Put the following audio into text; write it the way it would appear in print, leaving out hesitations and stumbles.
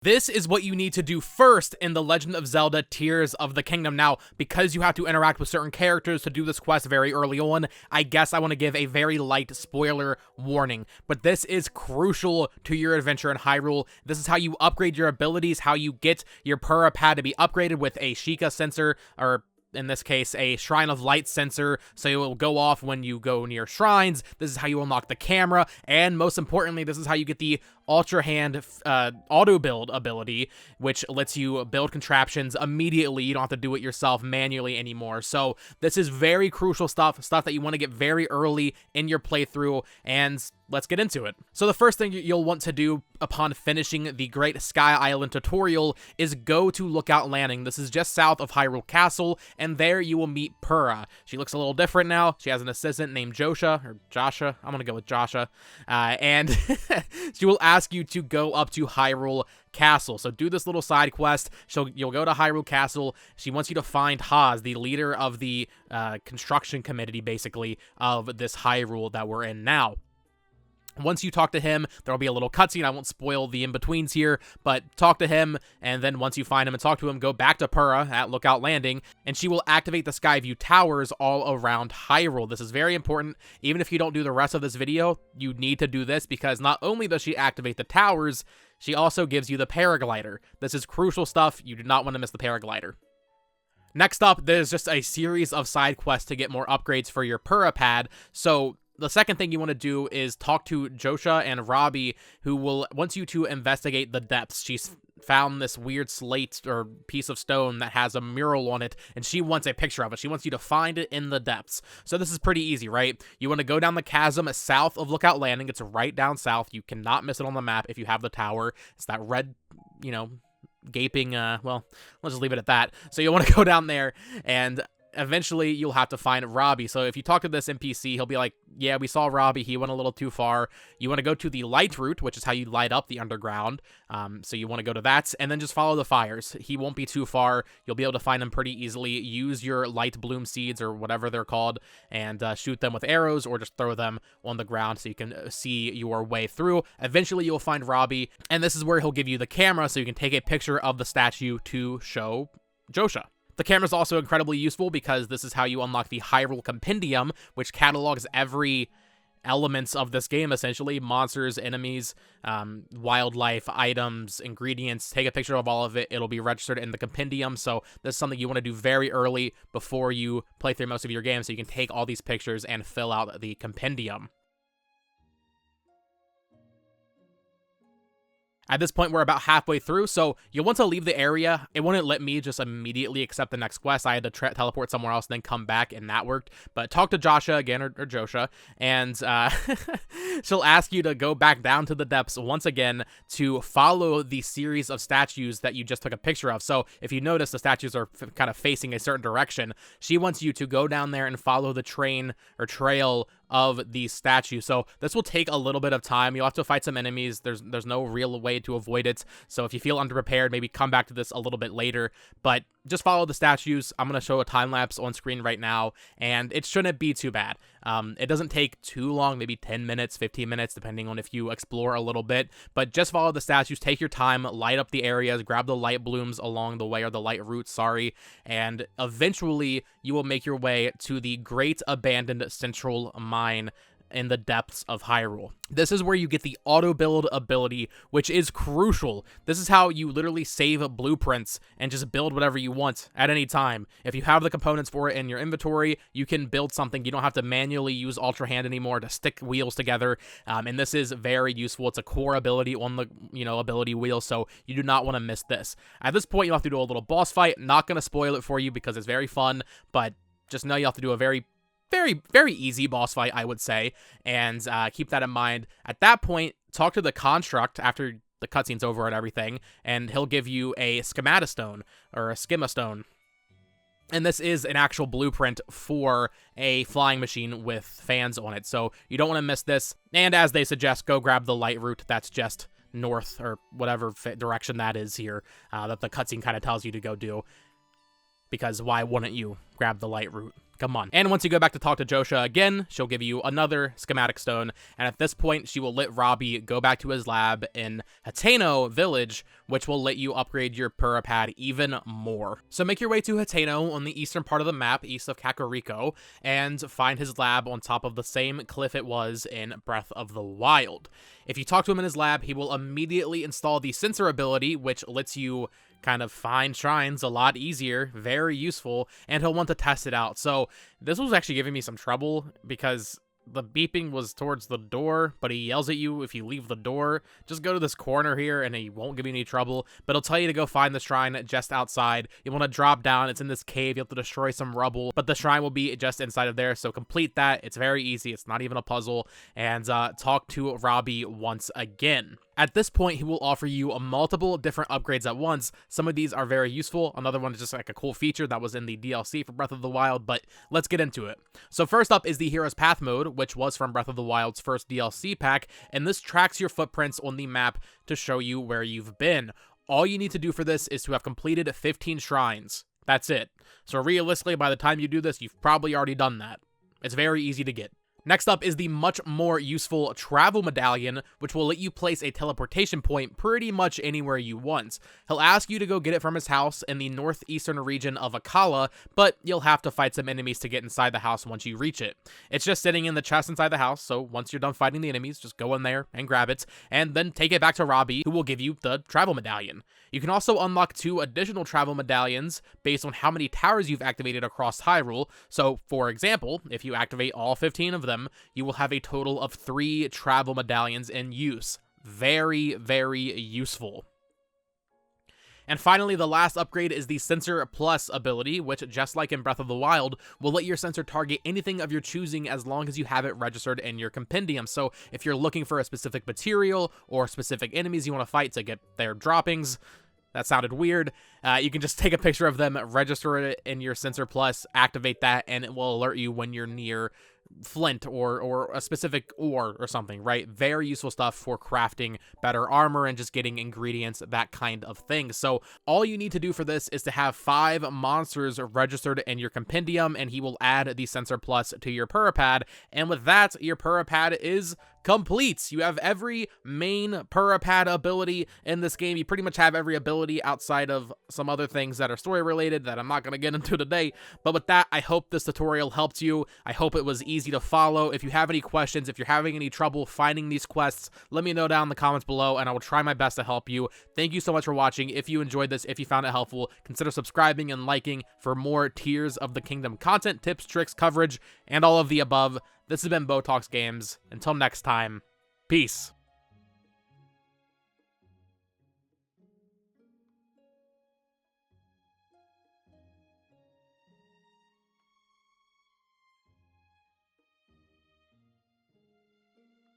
This is what you need to do first in The Legend of Zelda Tears of the Kingdom. Now, because you have to interact with certain characters to do this quest very early on, I guess I want to give a very light spoiler warning. But this is crucial to your adventure in Hyrule. This is how you upgrade your abilities, how you get your Purah Pad to be upgraded with a Sheikah sensor, or in this case, a Shrine of Light sensor, so it will go off when you go near shrines. This is how you unlock the camera, and most importantly, this is how you get the Ultra Hand Autobuild ability, which lets you build contraptions immediately. You don't have to do it yourself manually anymore. So this is very crucial stuff that you want to get very early in your playthrough, and let's get into it. So the first thing you'll want to do upon finishing the Great Sky Island tutorial is go to Lookout Landing. This is just south of Hyrule Castle, and there you will meet Purah. She looks a little different now. She has an assistant named Josha, or Josha. I'm gonna go with Josha. And she will ask you to go up to Hyrule Castle. So do this little side quest. You'll go to Hyrule Castle. She wants you to find Haas, the leader of the construction committee, basically, of this Hyrule that we're in now. Once you talk to him, there'll be a little cutscene. I won't spoil the in-betweens here, but talk to him, and then once you find him and talk to him, go back to Purah at Lookout Landing, and she will activate the Skyview Towers all around Hyrule. This is very important. Even if you don't do the rest of this video, you need to do this, because not only does she activate the towers, she also gives you the Paraglider. This is crucial stuff. You do not want to miss the Paraglider. Next up, there's just a series of side quests to get more upgrades for your Purah Pad, so the second thing you want to do is talk to Josha and Robbie, who wants you to investigate the depths. She's found this weird slate or piece of stone that has a mural on it, and she wants a picture of it. She wants you to find it in the depths. So this is pretty easy, right? You want to go down the chasm south of Lookout Landing. It's right down south. You cannot miss it on the map if you have the tower. It's that red, gaping, well, let's just leave it at that. So you want to go down there, and eventually you'll have to find Robbie. So if you talk to this NPC, he'll be like, yeah, we saw Robbie, he went a little too far. You want to go to the light route, which is how you light up the underground. So you want to go to that, and then just follow the fires. He won't be too far. You'll be able to find him pretty easily. Use your light bloom seeds, or whatever they're called, and shoot them with arrows, or just throw them on the ground so you can see your way through. Eventually you'll find Robbie, and this is where he'll give you the camera so you can take a picture of the statue to show Josha. The camera is also incredibly useful because this is how you unlock the Hyrule Compendium, which catalogs every elements of this game, essentially. Monsters, enemies, wildlife, items, ingredients. Take a picture of all of it. It'll be registered in the compendium, so this is something you want to do very early before you play through most of your game, so you can take all these pictures and fill out the compendium. At this point, we're about halfway through, so you'll want to leave the area. It wouldn't let me just immediately accept the next quest. I had to teleport somewhere else and then come back, and that worked. But talk to Josha again, or Josha, and she'll ask you to go back down to the depths once again to follow the series of statues that you just took a picture of. So if you notice, the statues are kind of facing a certain direction. She wants you to go down there and follow the train or trail of these statues. So this will take a little bit of time. You'll have to fight some enemies. There's no real way to avoid it. So if you feel underprepared, maybe come back to this a little bit later, but just follow the statues. I'm going to show a time lapse on screen right now, and it shouldn't be too bad. It doesn't take too long, maybe 10 minutes, 15 minutes, depending on if you explore a little bit, but just follow the statues, take your time, light up the areas, grab the light blooms along the way, or the light roots, sorry, and eventually you will make your way to the Great Abandoned Central Mine in the depths of Hyrule. This is where you get the Autobuild ability, which is crucial. This is how you literally save blueprints and just build whatever you want at any time. If you have the components for it in your inventory, you can build something. You don't have to manually use Ultra Hand anymore to stick wheels together, and this is very useful. It's a core ability on the ability wheel, so you do not want to miss this. At this point, you'll have to do a little boss fight. Not going to spoil it for you because it's very fun, but just know you have to do a very easy boss fight, I would say, and keep that in mind. At that point, talk to the Construct after the cutscene's over and everything, and he'll give you a schematostone, or a schemastone. And this is an actual blueprint for a flying machine with fans on it, so you don't want to miss this. And as they suggest, go grab the light route that's just north, or whatever direction that is here, that the cutscene kind of tells you to go do. Because why wouldn't you grab the light route? Come on. And once you go back to talk to Josha again, she'll give you another schematic stone, and at this point, she will let Robbie go back to his lab in Hateno Village, which will let you upgrade your Purah Pad even more. So make your way to Hateno on the eastern part of the map, east of Kakariko, and find his lab on top of the same cliff it was in Breath of the Wild. If you talk to him in his lab, he will immediately install the sensor ability, which lets you kind of find shrines a lot easier, very useful, and he'll want to test it out. So this was actually giving me some trouble because the beeping was towards the door, but he yells at you if you leave the door. Just go to this corner here and he won't give you any trouble, but he'll tell you to go find the shrine just outside. You want to drop down, it's in this cave, you have to destroy some rubble, but the shrine will be just inside of there, so complete that. It's very easy, it's not even a puzzle, and talk to Robbie once again. At this point, he will offer you multiple different upgrades at once. Some of these are very useful. Another one is just like a cool feature that was in the DLC for Breath of the Wild, but let's get into it. So first up is the Hero's Path mode, which was from Breath of the Wild's first DLC pack, and this tracks your footprints on the map to show you where you've been. All you need to do for this is to have completed 15 shrines. That's it. So realistically, by the time you do this, you've probably already done that. It's very easy to get. Next up is the much more useful Travel Medallion, which will let you place a teleportation point pretty much anywhere you want. He'll ask you to go get it from his house in the northeastern region of Akala, but you'll have to fight some enemies to get inside the house once you reach it. It's just sitting in the chest inside the house, so once you're done fighting the enemies, just go in there and grab it, and then take it back to Robbie, who will give you the Travel Medallion. You can also unlock 2 additional Travel Medallions based on how many towers you've activated across Hyrule. So, for example, if you activate all 15 of them, you will have a total of 3 Travel Medallions in use. Very, very useful. And finally, the last upgrade is the Sensor Plus ability, which, just like in Breath of the Wild, will let your sensor target anything of your choosing as long as you have it registered in your compendium. So if you're looking for a specific material or specific enemies you want to fight to get their droppings, that sounded weird, you can just take a picture of them, register it in your Sensor Plus, activate that, and it will alert you when you're near flint or a specific ore or something, right? Very useful stuff for crafting better armor and just getting ingredients, that kind of thing. So all you need to do for this is to have 5 monsters registered in your compendium, and he will add the Sensor Plus to your Purah Pad, and with that, your Purah Pad is complete. You have every main Purah Pad ability in this game. You pretty much have every ability outside of some other things that are story related that I'm not going to get into today. But with that, I hope this tutorial helped you. I hope it was easy to follow. If you have any questions, if you're having any trouble finding these quests, let me know down in the comments below and I will try my best to help you. Thank you so much for watching. If you enjoyed this, if you found it helpful, consider subscribing and liking for more Tears of the Kingdom content, tips, tricks, coverage, and all of the above. This has been Botox Games. Until next time, peace.